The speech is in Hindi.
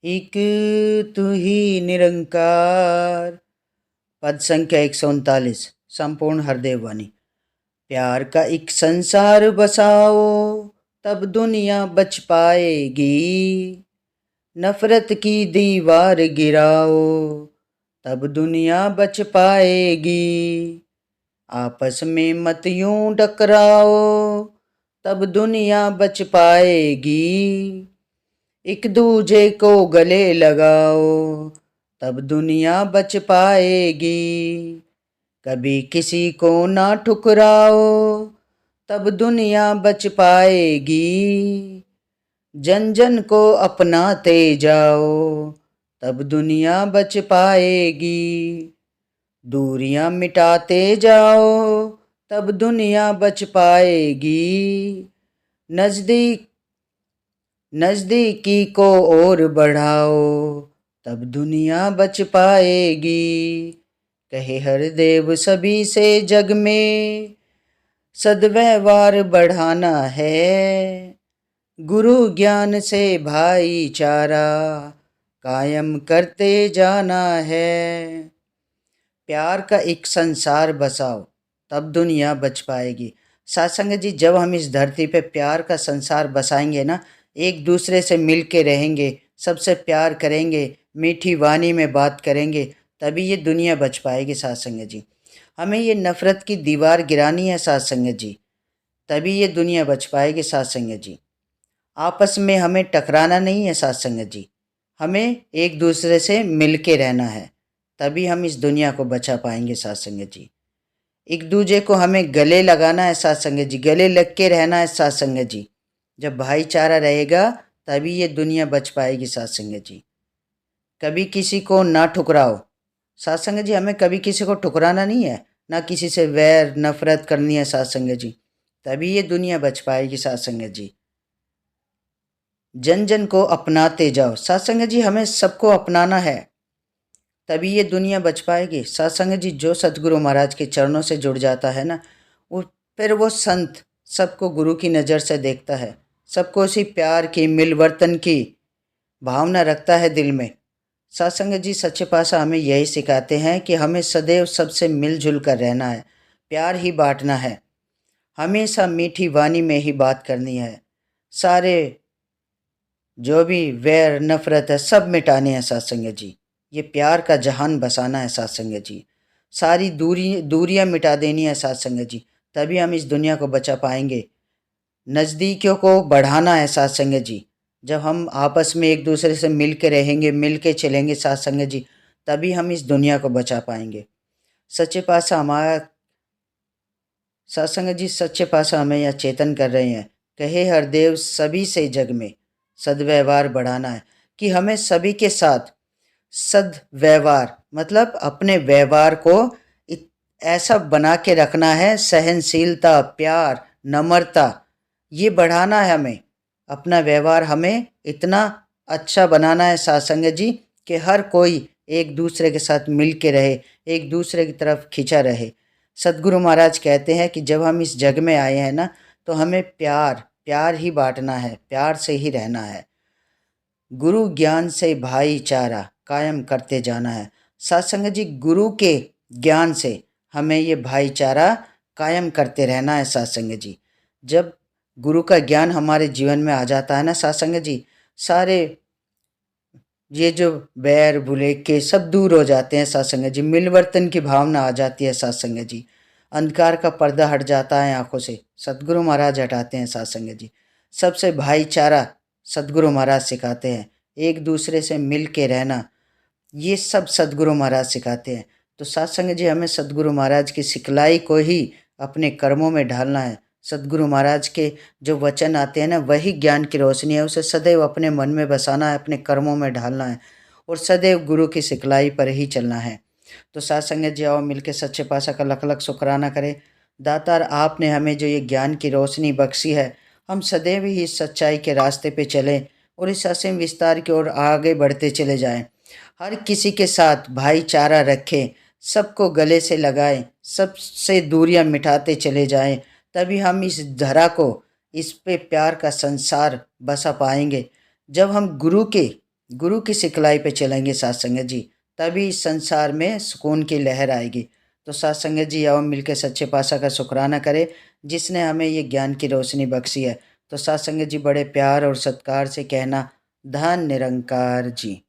एक तू ही निरंकार। पद संख्या 139। संपूर्ण हरदेव वाणी। प्यार का एक संसार बसाओ, तब दुनिया बच पाएगी। नफरत की दीवार गिराओ, तब दुनिया बच पाएगी। आपस में मत यूं टकराओ, तब दुनिया बच पाएगी। एक दूजे को गले लगाओ, तब दुनिया बच पाएगी। कभी किसी को ना ठुकराओ, तब दुनिया बच पाएगी। जन जन को अपनाते जाओ, तब दुनिया बच पाएगी। दूरियां मिटाते जाओ, तब दुनिया बच पाएगी। नजदीकी को और बढ़ाओ, तब दुनिया बच पाएगी। कहे हरदेव सभी से जग में सद्व्यवहार बढ़ाना है। गुरु ज्ञान से भाईचारा कायम करते जाना है। प्यार का एक संसार बसाओ, तब दुनिया बच पाएगी। सत्संग जी, जब हम इस धरती पे प्यार का संसार बसाएंगे ना, एक दूसरे से मिल के रहेंगे, सबसे प्यार करेंगे, मीठी वाणी में बात करेंगे, तभी ये दुनिया बच पाएगी। सत्संग जी, हमें ये नफ़रत की दीवार गिरानी है सत्संग जी, तभी ये दुनिया बच पाएगी। सत्संग जी, आपस में हमें टकराना नहीं है। सत्संग जी, हमें एक दूसरे से मिल के रहना है, तभी हम इस दुनिया को बचा पाएंगे। सत्संग जी, एक दूजे को हमें गले लगाना है। सत्संग जी, गले लग के रहना है। सत्संग जी, जब भाईचारा रहेगा तभी ये दुनिया बच पाएगी। सत्संग जी, कभी किसी को ना ठुकराओ। सत्संग जी, हमें कभी किसी को ठुकराना नहीं है, ना किसी से वैर नफरत करनी है। सत्संग जी, तभी ये दुनिया बच पाएगी। सत्संग जी, जन जन को अपनाते जाओ। सत्संग जी, हमें सबको अपनाना है, तभी ये दुनिया बच पाएगी। सत्संग जी, जो सतगुरु महाराज के चरणों से जुड़ जाता है ना, वो फिर वो संत सबको गुरु की नज़र से देखता है, सबको उसी प्यार की मिलवर्तन की भावना रखता है दिल में। सत्संग जी, सच्चे पातशाह हमें यही सिखाते हैं कि हमें सदैव सबसे मिलजुल कर रहना है, प्यार ही बांटना है, हमेशा मीठी वाणी में ही बात करनी है। सारे जो भी वैर नफरत है सब मिटाने हैं। सत्संग जी, ये प्यार का जहान बसाना है। सत्संग जी, सारी दूरियां मिटा देनी है। सत्संग जी, तभी हम इस दुनिया को बचा पाएंगे। नज़दीकियों को बढ़ाना है। सत्संग जी, जब हम आपस में एक दूसरे से मिल के रहेंगे, मिल के चलेंगे सत्संग जी, तभी हम इस दुनिया को बचा पाएंगे। सच्चे पातशाह हमारा सत्संग जी, सच्चे पातशाह हमें यह चेतन कर रहे हैं। कहे हरदेव सभी से जग में सद्व्यवहार बढ़ाना है, कि हमें सभी के साथ सद्व्यवहार मतलब अपने व्यवहार को ऐसा बना के रखना है, सहनशीलता, प्यार, नम्रता, ये बढ़ाना है हमें। अपना व्यवहार हमें इतना अच्छा बनाना है सत्संग जी, कि हर कोई एक दूसरे के साथ मिल के रहे, एक दूसरे की तरफ खिंचा रहे। सदगुरु महाराज कहते हैं कि जब हम इस जग में आए हैं ना, तो हमें प्यार प्यार ही बांटना है, प्यार से ही रहना है। गुरु ज्ञान से भाईचारा कायम करते जाना है। सत्संग जी, गुरु के ज्ञान से हमें ये भाईचारा कायम करते रहना है। सत्संग जी, जब गुरु का ज्ञान हमारे जीवन में आ जाता है ना सत्संग जी, सारे ये जो बैर भुलेखे सब दूर हो जाते हैं। सत्संग जी, मिलवर्तन की भावना आ जाती है। सत्संग जी, अंधकार का पर्दा हट जाता है आंखों से, सदगुरु महाराज हटाते हैं। सत्संग जी, सबसे भाईचारा सदगुरु महाराज सिखाते हैं, एक दूसरे से मिल के रहना, ये सब सदगुरु महाराज सिखाते हैं। तो सत्संग जी, हमें सदगुरु महाराज की सिखलाई को ही अपने कर्मों में ढालना है। सदगुरु महाराज के जो वचन आते हैं ना, वही ज्ञान की रोशनी है, उसे सदैव अपने मन में बसाना है, अपने कर्मों में ढालना है, और सदैव गुरु की सिखलाई पर ही चलना है। तो सत्संग जी, आओ मिलकर सच्चे पातशाह का लख लख शुक्राना करें। दातार, आपने हमें जो ये ज्ञान की रोशनी बख्शी है, हम सदैव ही इस सच्चाई के रास्ते पे चलें और इस असीम विस्तार की ओर आगे बढ़ते चले जाएं। हर किसी के साथ भाईचारा रखें, सबको गले से लगाएं, सबसे दूरियां मिटाते चले जाएं, तभी हम इस धरा को, इस पे प्यार का संसार बसा पाएंगे। जब हम गुरु के गुरु की सिखलाई पे चलेंगे साथ संगत जी, तभी इस संसार में सुकून की लहर आएगी। तो साथ संगत जी, आओ मिलकर सच्चे पातशाह का शुक्राना करें जिसने हमें ये ज्ञान की रोशनी बख्शी है। तो साथ संगत जी, बड़े प्यार और सत्कार से कहना, धन निरंकार जी।